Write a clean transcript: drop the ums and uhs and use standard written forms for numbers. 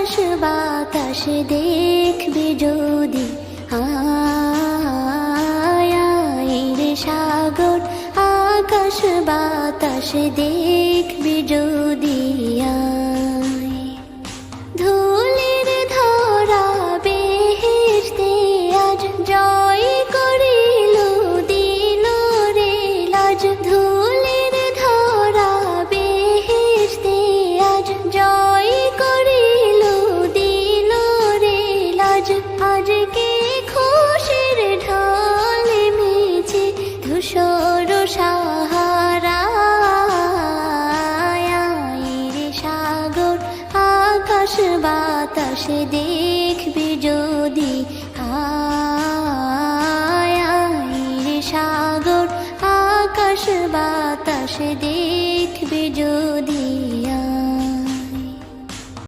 আকাশ বাতাস দেখবি যদি, আয় রে সাগর আকাশ বাতাস দেখবি যদি, আয় ধুলির ধরা বেহেশতে আজ জয় করিল দিল রে লাজ, ধুলির ধরা বেহেশতে আজ জয় করিল দিল রে লাজ। আজকে খুশির ঢল মেছে ধূসর সাহারা, রে সাগর আকাশ বাতাস দেখবি যদি, আয় রে সাগর আকাশ বাতাস দেখবি যদি।